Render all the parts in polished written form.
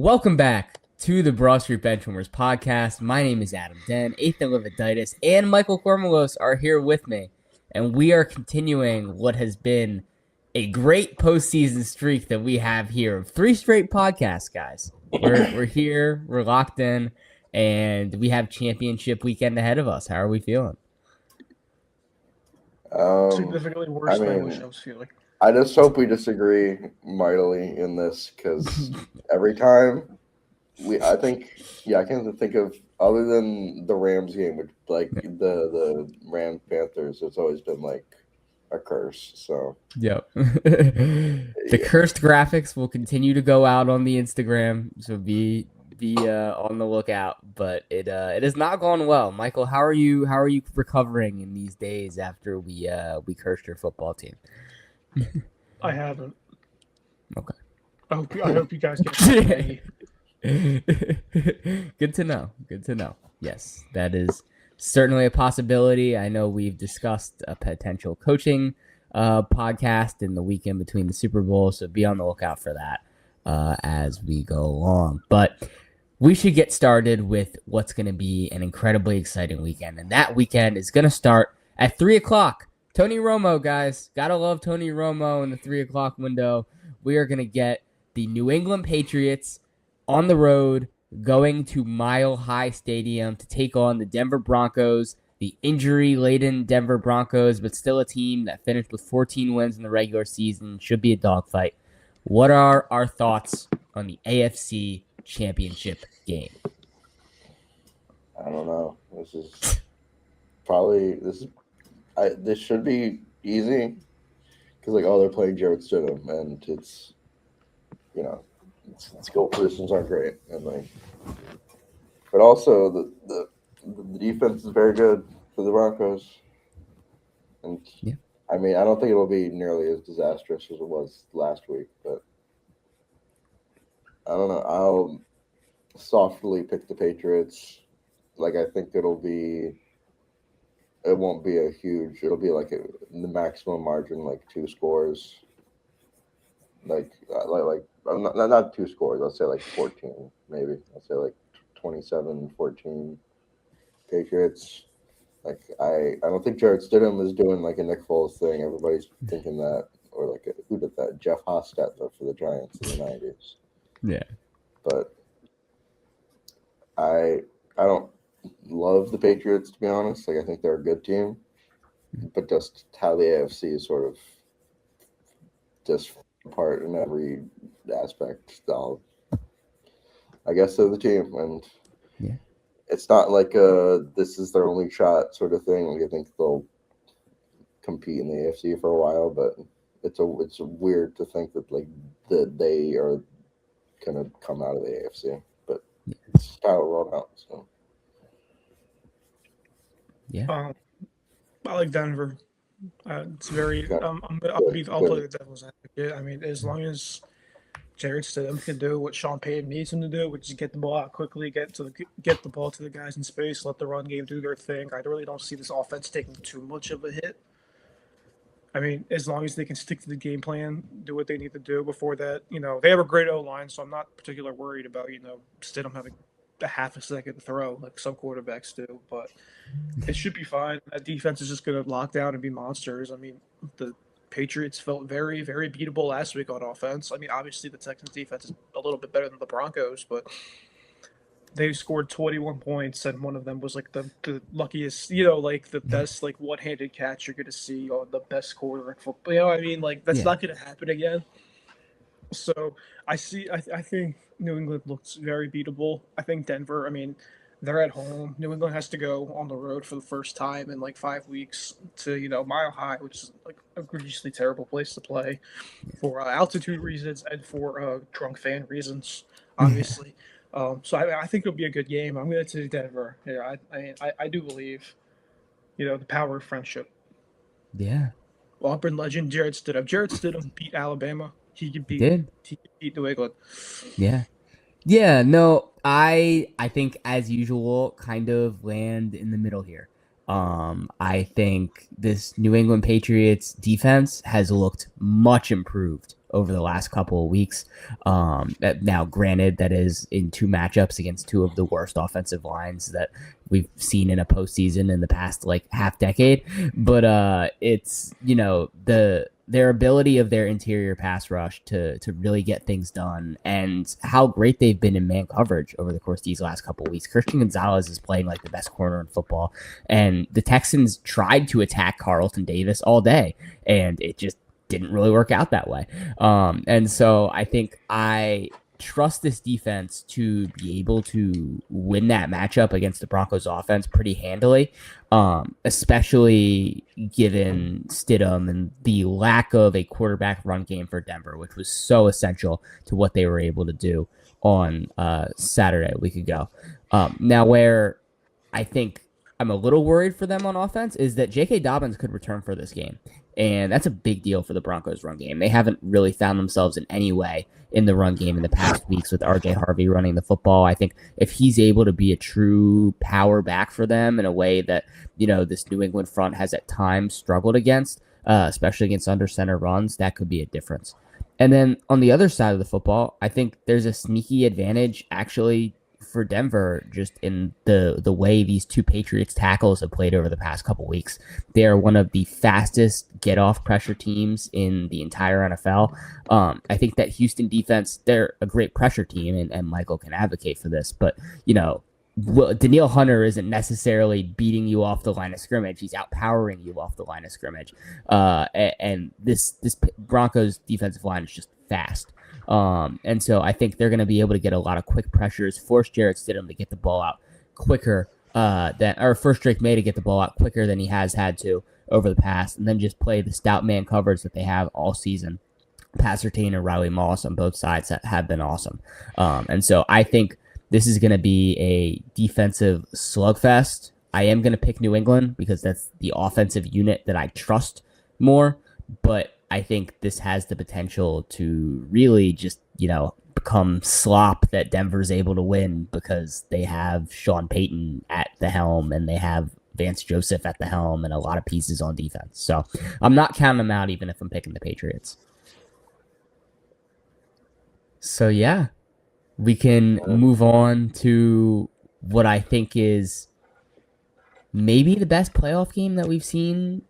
Welcome back to the Broad Street Benchwarmers podcast. My name is Adam Den, Ethan Lividitis, and Michael Kormelos are here with me. And we are continuing what has been a great postseason streak that we have here of 3 straight podcasts, guys. We're here, we're locked in, and we have championship weekend ahead of us. How are we feeling? Significantly worse than I wish I was feeling. I just hope we disagree mightily in this because every time I can't think of other than the Rams game, which like the Rams Panthers, it's always been like a curse. So yep. The cursed graphics will continue to go out on the Instagram, so be on the lookout. But it has not gone well. Michael, how are you recovering in these days after we cursed your football team? I haven't. Okay. I hope you guys get Good to know. Good to know. Yes, that is certainly a possibility. I know we've discussed a potential coaching podcast in the weekend between the Super Bowl, so be on the lookout for that as we go along. But we should get started with what's going to be an incredibly exciting weekend, and that weekend is going to start at 3 o'clock. Tony Romo, guys. Gotta love Tony Romo in the 3 o'clock window. We are going to get the New England Patriots on the road going to Mile High Stadium to take on the Denver Broncos, the injury-laden Denver Broncos, but still a team that finished with 14 wins in the regular season. Should be a dogfight. What are our thoughts on the AFC Championship game? I don't know. This should be easy because they're playing Jarrett Stidham, and it's skill positions aren't great, and but also the defense is very good for the Broncos, and yeah. I mean I don't think it'll be nearly as disastrous as it was last week, but I don't know. I'll softly pick the Patriots. I think it won't be a huge. It'll be the maximum margin, 2 scores. Not 2 scores. I'll say 14, maybe. I'll say 27-14 Patriots. I don't think Jarrett Stidham is doing a Nick Foles thing. Everybody's thinking that, or who did that? Jeff Hostetler for the Giants in the 90s. Yeah, but I don't love the Patriots, to be honest. I think they're a good team, but just how the AFC is sort of just apart in every aspect. I guess they're the team, and it's not this is their only shot sort of thing. I think they'll compete in the AFC for a while, but it's weird to think that they are gonna come out of the AFC, but it's how it rolled out. So. Yeah. I like Denver. It's very. I'll play the devil's advocate. I mean, as long as Jarrett Stidham can do what Sean Payton needs him to do, which is get the ball out quickly, get the ball to the guys in space, let the run game do their thing. I really don't see this offense taking too much of a hit. I mean, as long as they can stick to the game plan, do what they need to do. Before that, they have a great O-line, so I'm not particularly worried about Stidham having a half a second to throw like some quarterbacks do, but it should be fine. That defense is just going to lock down and be monsters. I mean, the Patriots felt very, very beatable last week on offense. I mean, obviously the Texans defense is a little bit better than the Broncos, but they scored 21 points, and one of them was the luckiest, the best one-handed catch you're going to see on the best quarter in football. I mean, that's not going to happen again. So I think New England looks very beatable. I think Denver, I mean, they're at home. New England has to go on the road for the first time in 5 weeks to, Mile High, which is a egregiously terrible place to play for altitude reasons and for drunk fan reasons, obviously. So I think it'll be a good game. I'm going to take Denver. Yeah, I do believe, the power of friendship. Yeah. Auburn legend Jarrett Stidham. Jarrett Stidham beat Alabama. He could beat New England. Yeah. Yeah, no, I think as usual kind of land in the middle here. I think this New England Patriots defense has looked much improved over the last couple of weeks. Now, granted, that is in 2 matchups against 2 of the worst offensive lines that we've seen in a postseason in the past like half decade. But it's, their ability of their interior pass rush to really get things done and how great they've been in man coverage over the course of these last couple of weeks. Christian Gonzalez is playing like the best corner in football, and the Texans tried to attack Carlton Davis all day, and it just didn't really work out that way. And so I think I trust this defense to be able to win that matchup against the Broncos offense pretty handily, especially given Stidham and the lack of a quarterback run game for Denver, which was so essential to what they were able to do on Saturday, a week ago. Now, where I think I'm a little worried for them on offense is that J.K. Dobbins could return for this game. And that's a big deal for the Broncos run game. They haven't really found themselves in any way in the run game in the past weeks with R.J. Harvey running the football. I think if he's able to be a true power back for them in a way that, this New England front has at times struggled against, especially against under center runs, that could be a difference. And then on the other side of the football, I think there's a sneaky advantage actually for Denver just in the way these 2 Patriots tackles have played over the past couple weeks. They are one of the fastest get off pressure teams in the entire NFL. I think that Houston defense, they're a great pressure team, and Michael can advocate for this, but Danielle Hunter isn't necessarily beating you off the line of scrimmage. He's outpowering you off the line of scrimmage. And this Broncos defensive line is just fast. And so I think they're going to be able to get a lot of quick pressures, force Jarrett Stidham to get the ball out quicker force Drake May to get the ball out quicker than he has had to over the past, and then just play the stout man coverage that they have all season. Pat Surtain and Riley Moss on both sides that have been awesome. And so I think this is going to be a defensive slugfest. I am going to pick New England because that's the offensive unit that I trust more, but I think this has the potential to really just, become slop that Denver's able to win because they have Sean Payton at the helm and they have Vance Joseph at the helm and a lot of pieces on defense. So I'm not counting them out even if I'm picking the Patriots. So yeah, we can move on to what I think is maybe the best playoff game that we've seen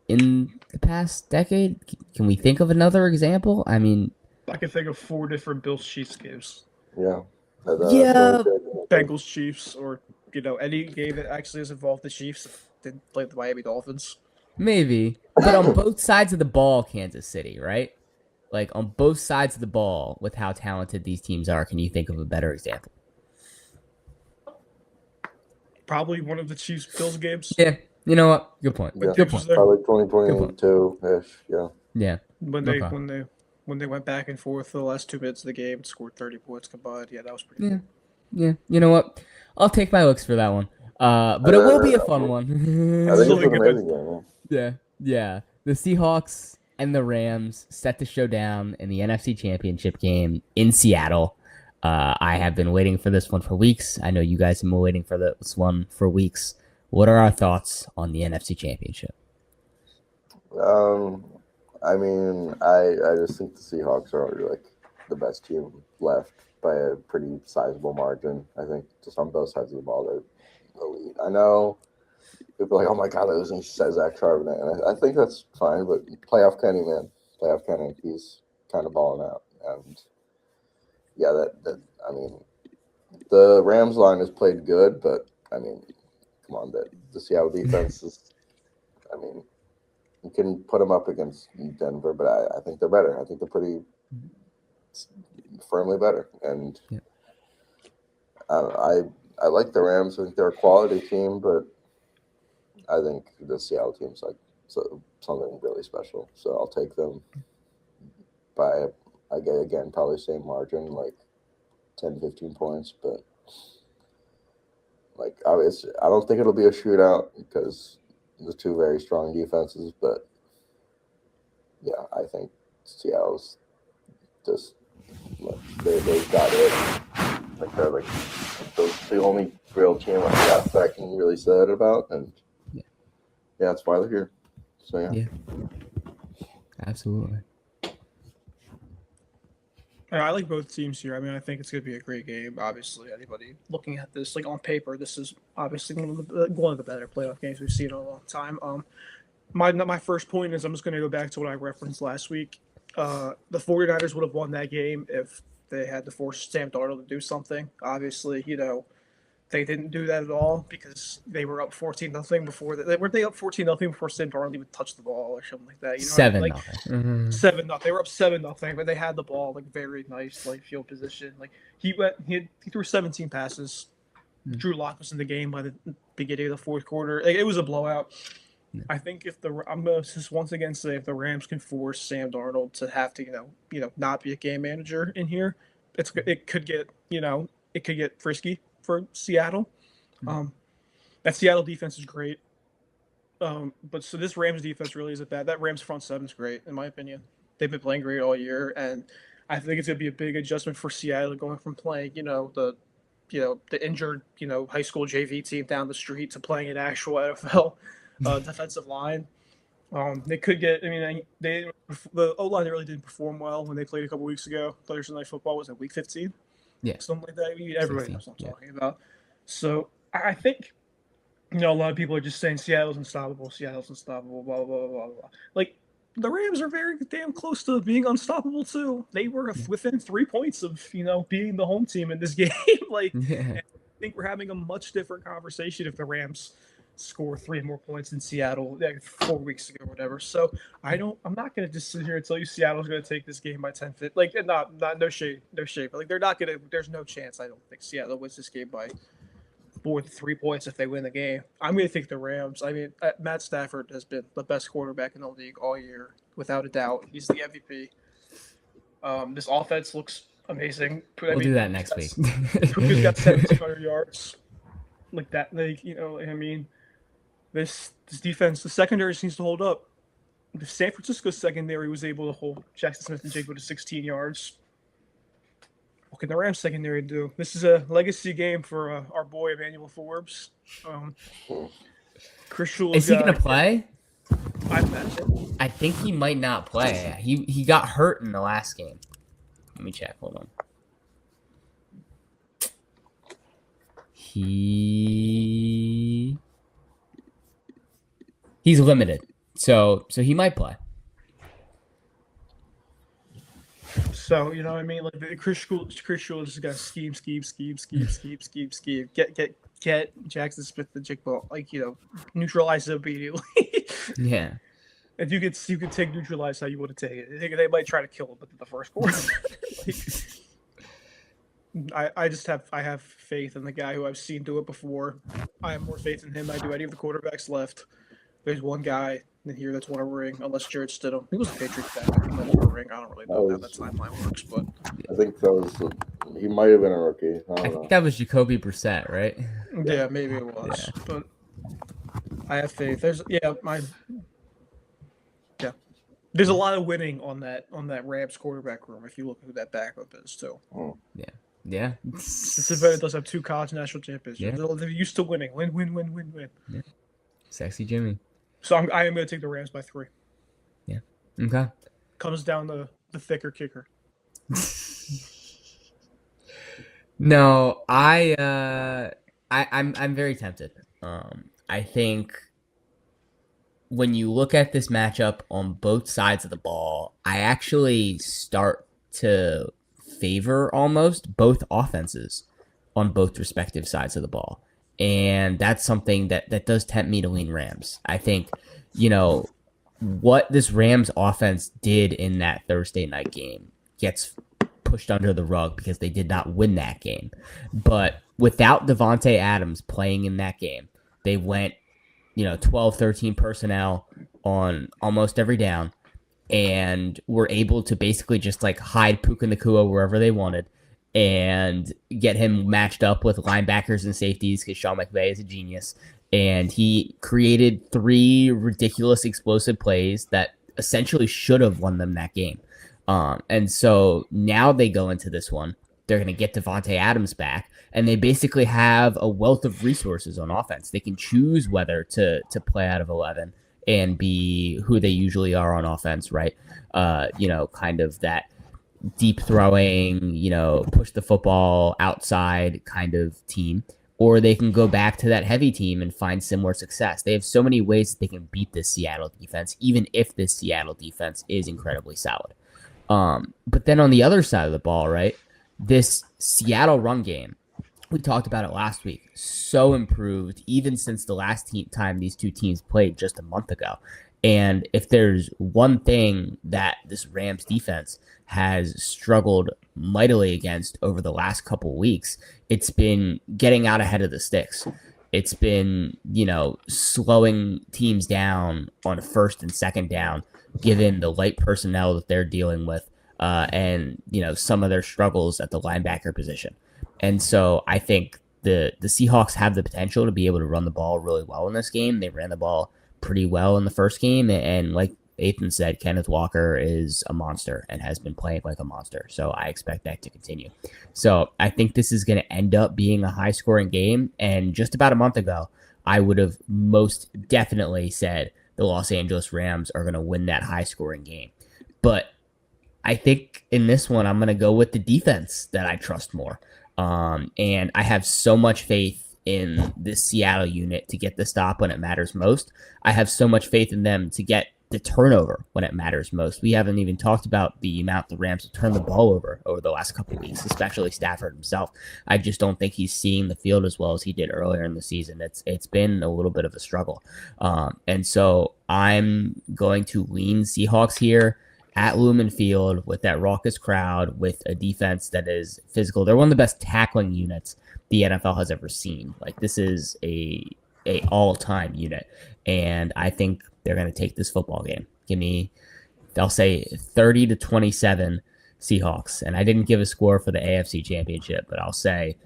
in the past decade. Can we think of another example? I mean, I can think of 4 different Bills Chiefs games. Yeah. Bengals Chiefs, or any game that actually has involved the Chiefs didn't play the Miami Dolphins. Maybe, but on both sides of the ball, Kansas City, right? Like on both sides of the ball, with how talented these teams are, can you think of a better example? Probably one of the Chiefs Bills games. Yeah, you know what? Good point. Yeah. Good point. Probably 2022-ish. Yeah. Yeah. When they went back and forth for the last 2 minutes of the game, scored 30 points combined. Yeah, that was pretty cool. Yeah. You know what? I'll take my looks for that one. But it will be a fun one. I think it's an amazing game. Yeah. The Seahawks and the Rams set to show down in the NFC Championship game in Seattle. I have been waiting for this one for weeks. I know you guys have been waiting for this one for weeks. What are our thoughts on the NFC Championship? I mean, I just think the Seahawks are like the best team left by a pretty sizable margin. I think just on both sides of the ball, they're elite. I know people are like, oh my God, they're losing Zach Charbonnet. And I think that's fine, but playoff Kenny, man. Playoff Kenny, he's kind of balling out. And yeah, I mean, the Rams line has played good, but I mean, come on, the Seattle defense is, I mean, you can put them up against Denver, but I think they're better. I think they're pretty firmly better. And yeah. I like the Rams. I think they're a quality team, but I think the Seattle team's like something really special. So I'll take them by, again, probably same margin, like 10, 15 points. But like, obviously, I don't think it'll be a shootout because the 2 very strong defenses. But yeah, I think Seattle's just they've got it. Like they're like the only real team that I can really say that about, and yeah, that's why they're here. So yeah. Absolutely. I like both teams here. I mean, I think it's going to be a great game. Obviously, anybody looking at this, like on paper, this is obviously one of the better playoff games we've seen in a long time. My first point is I'm just going to go back to what I referenced last week. The 49ers would have won that game if they had to force Sam Darnold to do something. Obviously, they didn't do that at all because they were up 14-0 before that. Weren't they up 14-0 before Sam Darnold even touched the ball or something like that? 7-0. Like 7-0. They were up 7-0, but they had the ball like very nice, like field position. Like he threw 17 passes. Drew Lock was in the game by the beginning of the fourth quarter. Like, it was a blowout. I think I'm gonna just once again say if the Rams can force Sam Darnold to have to not be a game manager in here, it could get frisky for Seattle. That Seattle defense is great. But so this Rams defense really isn't bad. That Rams front seven is great, in my opinion. They've been playing great all year, and I think it's going to be a big adjustment for Seattle going from playing, the injured, high school JV team down the street to playing an actual NFL defensive line. They could get. I mean, the O-line really didn't perform well when they played a couple weeks ago. Thursday Night Football was in Week 15. Yeah, something like that. I mean, everybody knows what I'm talking about. So I think a lot of people are just saying Seattle's unstoppable. Seattle's unstoppable. Blah blah blah blah blah. Like the Rams are very damn close to being unstoppable too. They were within 3 points of being the home team in this game. I think we're having a much different conversation if the Rams score 3 more points in Seattle 4 weeks ago or whatever. So I'm not going to just sit here and tell you Seattle's going to take this game by 10. Like no shade, but like they're not going to. There's no chance. I don't think Seattle wins this game by more than 3 points if they win the game. I'm going to take the Rams. I mean, Matt Stafford has been the best quarterback in the league all year, without a doubt. He's the MVP. This offense looks amazing. We'll do that next week. Puka's got 1,700 yards. Like that, I mean. This defense, the secondary seems to hold up. The San Francisco secondary was able to hold Jackson Smith and Jigba to 16 yards. What can the Rams secondary do? This is a legacy game for our boy Emmanuel Forbes. Chris Shula is he going to play? I imagine. I think he might not play. He got hurt in the last game. Let me check. Hold on. He's limited, so he might play. So what I mean, like Chris Shula just got to scheme. Get Jackson Smith the Jigba, neutralize it immediately. Yeah. If you could take neutralize how you would have taken it. They might try to kill him within the first quarter. I have faith in the guy who I've seen do it before. I have more faith in him than I do any of the quarterbacks left. There's one guy in here that's won a ring, unless Jared Stidham. He was a Patriots back. He won a ring. I don't really know how that timeline works, but I think he might have been a rookie. I think that was Jacoby Brissett, right? Yeah, maybe it was. Yeah. But I have faith. There's a lot of winning on that Rams quarterback room if you look at who that backup is too. Oh. Yeah. Cincinnati does have 2 college national championships. Yeah. They're used to winning. Win. Yeah. Sexy Jimmy. So I am going to take the Rams by 3. Yeah. Okay. Comes down to the thicker kicker. No, I'm very tempted. I think when you look at this matchup on both sides of the ball, I actually start to favor almost both offenses on both respective sides of the ball. And that's something that does tempt me to lean Rams. I think, what this Rams offense did in that Thursday night game gets pushed under the rug because they did not win that game. But without Devontae Adams playing in that game, they went, 12, 13 personnel on almost every down and were able to basically just hide Puka Nacua wherever they wanted and get him matched up with linebackers and safeties because Sean McVay is a genius. And he created 3 ridiculous explosive plays that essentially should have won them that game. And so now they go into this one. They're going to get Devontae Adams back, and they basically have a wealth of resources on offense. They can choose whether to play out of 11 and be who they usually are on offense, right? Kind of that deep throwing, push the football outside kind of team, or they can go back to that heavy team and find similar success. They have so many ways that they can beat this Seattle defense, even if this Seattle defense is incredibly solid. But then on the other side of the ball, right, this Seattle run game, we talked about it last week, so improved even since the last time these two teams played just a month ago. And if there's one thing that this Rams defense has struggled mightily against over the last couple of weeks, it's been getting out ahead of the sticks. It's been, slowing teams down on first and second down, given the light personnel that they're dealing with, and some of their struggles at the linebacker position. And so I think the Seahawks have the potential to be able to run the ball really well in this game. They ran the ball pretty well in the first game, and like Ethan said, Kenneth Walker is a monster and has been playing like a monster. So I expect that to continue. So I think this is going to end up being a high-scoring game. And just about a month ago, I would have most definitely said the Los Angeles Rams are going to win that high-scoring game. But I think in this one, I'm going to go with the defense that I trust more. And I have so much faith in this Seattle unit to get the stop when it matters most. I have so much faith in them to get the turnover when it matters most. We haven't even talked about the amount the Rams have turned the ball over the last couple of weeks, especially Stafford himself. I just don't think he's seeing the field as well as he did earlier in the season. It's been a little bit of a struggle. And so I'm going to lean Seahawks here at Lumen Field with that raucous crowd, with a defense that is physical. They're one of the best tackling units the NFL has ever seen. Like, this is a all-time unit, and I think they're going to take this football game. I'll say 30-27 Seahawks, and I didn't give a score for the AFC Championship, but I'll say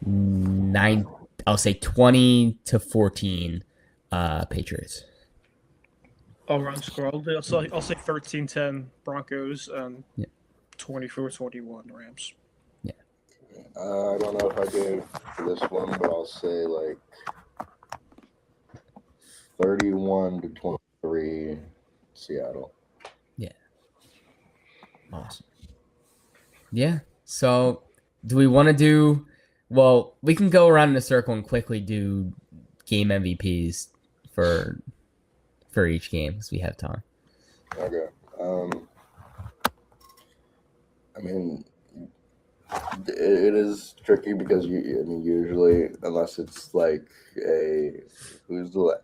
20-14 Patriots. I'll run score. I'll say 13-10 Broncos and 24-21 Rams. Yeah. I don't know if I gave for this one, but I'll say 31-23 Seattle. Yeah. Awesome. Yeah. So do we want to do, well, we can go around in a circle and quickly do game MVPs for each game as we have time. Okay. I mean, it is tricky because usually, unless it's like who's the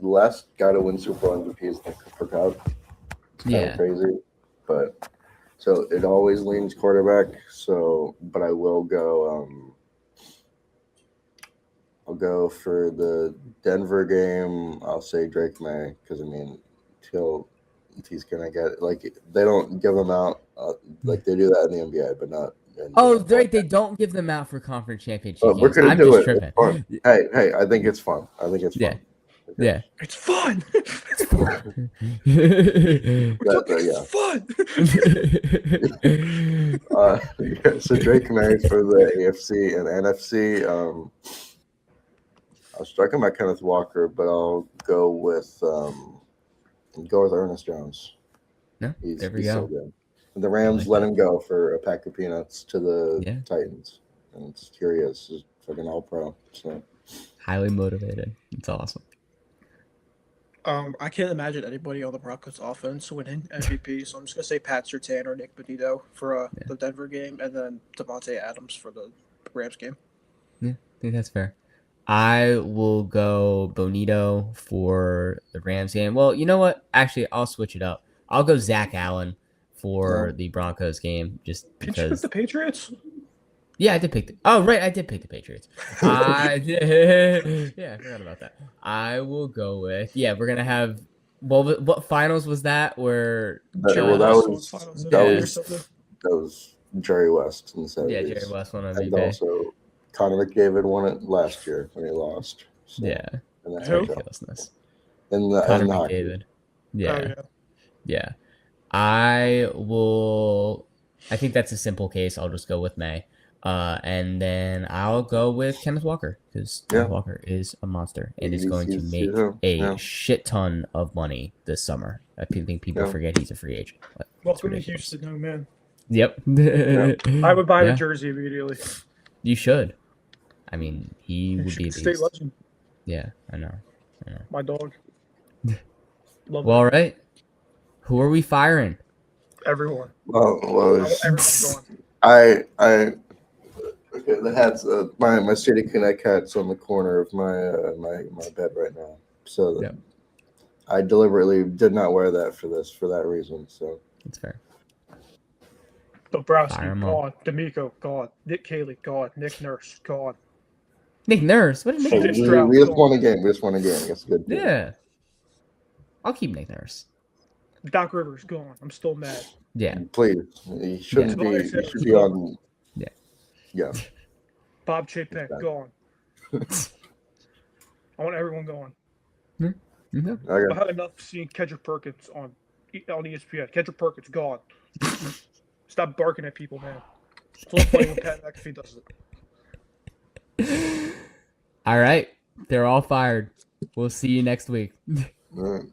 last guy to win Super Bowl MVP is the Cooper Cup. It's kind of crazy, but so it always leans quarterback. So, but I will go. I'll go for the Denver game. I'll say Drake May because he's gonna get they don't give them out like they do that in the NBA, but not. They don't give them out for conference championship games. We're gonna do it. Tripping. Hey, I think it's fun. It's fun. Yeah. It's fun. It's fun. So Drake May for the AFC and NFC. I was striking by Kenneth Walker, but I'll go with Ernest Jones. No, there we he's go. So good. And the Rams let him go for a pack of peanuts to the Titans, and here he is, he's fucking all pro. So highly motivated. It's awesome. I can't imagine anybody on the Broncos offense winning MVP, so I'm just gonna say Pat Surtain or Nick Benito for the Denver game, and then Devontae Adams for the Rams game. Yeah, I think that's fair. I will go Bonito for the Rams game. Well, you know what? Actually, I'll switch it up. I'll go Zach Allen for the Broncos game, just because. Did you pick the Patriots? Yeah, I did pick I did pick the Patriots. I forgot about that. I will go with we're gonna have. Well, what finals was that? Where that was Jerry West in the 70s. Yeah, Jerry West won MVP. And also Connor McDavid won it last year when he lost. So, and that's ridiculousness. Connor McDavid. Yeah. I think that's a simple case. I'll just go with May. And then I'll go with Kenneth Walker because Kenneth Walker is a monster and is going to make a shit ton of money this summer. I think people forget he's a free agent. Welcome to Houston, young man. Yep. I would buy Yeah, the jersey immediately. you should. I mean, he would be a State beast. legend, Yeah, I know. my dog. Love Well, all it. right. Who are we firing? Everyone. Well, I want everyone going. I okay. The hat's my City Connect hat's on the corner of my bed right now. So Yep. I deliberately did not wear that for that reason. So That's fair. Fire Dombrowski, 'em all. gone. D'Amico, gone. Nick Cayley, gone. Nick Nurse, gone. Nick Nurse. What did Nick hey, Nurse? Stroud, we just gone. won a game. We just won a game. That's a good team. Yeah. I'll keep Nick Nurse. Doc Rivers, gone. I'm still mad. Yeah. Please, he shouldn't be. Yeah. He should be on. Yeah. Yeah. Bob Chapek, Okay. gone. I want everyone going. Mhm. Okay. I had enough seeing Kendrick Perkins on ESPN. Kendrick Perkins, gone. Stop barking at people, man. It's not funny when Pat McAfee does it. All right. They're all fired. We'll see you next week. All right.